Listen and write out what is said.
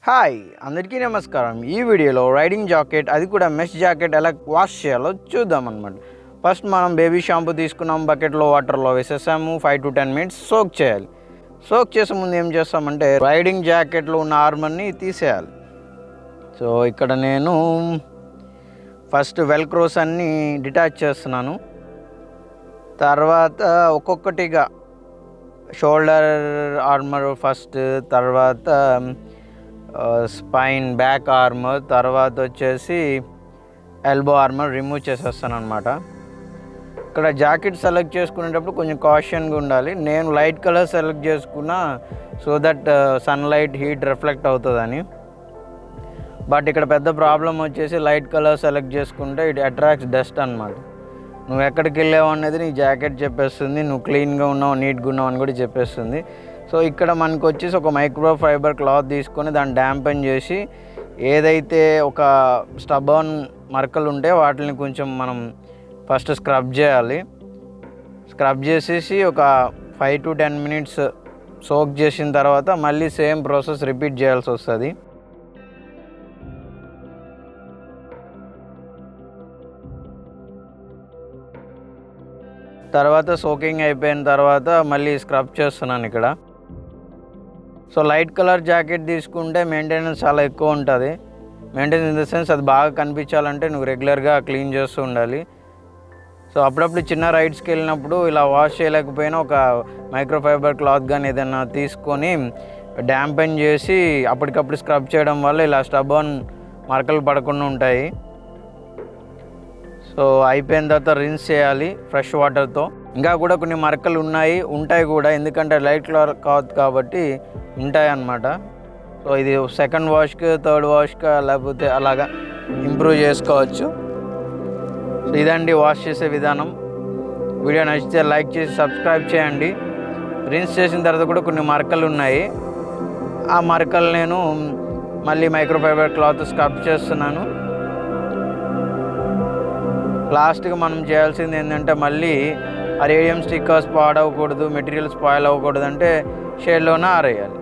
Hi అందరికీ నమస్కారం. ఈ వీడియోలో రైడింగ్ జాకెట్, అది కూడా మెష్ జాకెట్ ఎలా వాష్ చేయాలో చూద్దాం అన్నమాట. ఫస్ట్ మనం బేబీ షాంపూ తీసుకున్నాం, బకెట్లో వాటర్లో వేసేసాము. 5 to 10 minutes సోక్ చేయాలి. సోక్ చేసే ముందు ఏం చేస్తామంటే రైడింగ్ జాకెట్లో ఉన్న ఆర్మర్ని తీసేయాలి. సో ఇక్కడ నేను ఫస్ట్ వెల్క్రోస్ అన్నీ డిటాచ్ చేస్తున్నాను. తర్వాత ఒక్కొక్కటిగా షోల్డర్ ఆర్మర్ ఫస్ట్, తర్వాత స్పైన్ బ్యాక్ ఆర్మర్, తర్వాత వచ్చేసి ఎల్బో ఆర్మర్ రిమూవ్ చేసేస్తాను అనమాట. ఇక్కడ జాకెట్ సెలెక్ట్ చేసుకునేటప్పుడు కొంచెం కాషన్గా ఉండాలి. నేను లైట్ కలర్ సెలెక్ట్ చేసుకున్నా so that sunlight heat reflect అవుతుందని. బట్ ఇక్కడ పెద్ద ప్రాబ్లం వచ్చేసి లైట్ కలర్ సెలెక్ట్ చేసుకుంటే ఇట్ అట్రాక్ట్స్ డస్ట్ అనమాట. నువ్వు ఎక్కడికి వెళ్ళావు అనేది నీ జాకెట్ చెప్పేస్తుంది, నువ్వు క్లీన్గా ఉన్నావు నీట్గా ఉన్నావు అని కూడా చెప్పేస్తుంది. సో ఇక్కడ మనకు వచ్చేసి ఒక మైక్రో ఫైబర్ క్లాత్ తీసుకొని దాన్ని డ్యాంపెన్ చేసి ఏదైతే ఒక స్టబర్న్ మరకలు ఉంటే వాటిని కొంచెం మనం ఫస్ట్ స్క్రబ్ చేయాలి. స్క్రబ్ చేసేసి ఒక 5 to 10 minutes సోక్ చేసిన తర్వాత మళ్ళీ సేమ్ ప్రాసెస్ రిపీట్ చేయాల్సి వస్తుంది. తర్వాత సోకింగ్ అయిపోయిన తర్వాత మళ్ళీ స్క్రబ్ చేస్తున్నాను ఇక్కడ. సో లైట్ కలర్ జాకెట్ తీసుకుంటే మెయింటెనెన్స్ చాలా ఎక్కువ ఉంటుంది. మెయింటెనెన్స్ ఇన్ ద సెన్స్ అది బాగా కనిపించాలంటే నువ్వు రెగ్యులర్గా క్లీన్ చేస్తూ ఉండాలి. సో అప్పుడప్పుడు చిన్న రైడ్స్కి వెళ్ళినప్పుడు ఇలా వాష్ చేయలేకపోయినా ఒక మైక్రోఫైబర్ క్లాత్ కానీ ఏదైనా తీసుకొని డ్యాంపెన్ చేసి అప్పటికప్పుడు స్క్రబ్ చేయడం వల్ల ఇలా స్టబర్న్ మరకలు పడకుండా ఉంటాయి. సో అయిపోయిన తర్వాత రిన్స్ చేయాలి ఫ్రెష్ వాటర్తో. ఇంకా కూడా కొన్ని మరకలు ఉంటాయి కూడా, ఎందుకంటే లైట్ కలర్ క్లాత్ కాబట్టి ఉంటాయి అన్నమాట. సో ఇది సెకండ్ వాష్కి, థర్డ్ వాష్కి లేకపోతే అలాగా ఇంప్రూవ్ చేసుకోవచ్చు. సో ఇదండి వాష్ చేసే విధానం. వీడియో నచ్చితే లైక్ చేసి సబ్స్క్రైబ్ చేయండి. రిన్స్ చేసిన తర్వాత కూడా కొన్ని మరకలు ఉన్నాయి, ఆ మరకలు నేను మళ్ళీ మైక్రోఫైబర్ క్లాత్ స్క్రబ్ చేస్తున్నాను. లాస్ట్గా మనం చేయాల్సింది ఏంటంటే మళ్ళీ ఆ రేడియం స్టిక్కర్స్ పాడవకూడదు, మెటీరియల్ స్పాయిల్ అవ్వకూడదు అంటే షేడ్లోనే ఆరేయాలి.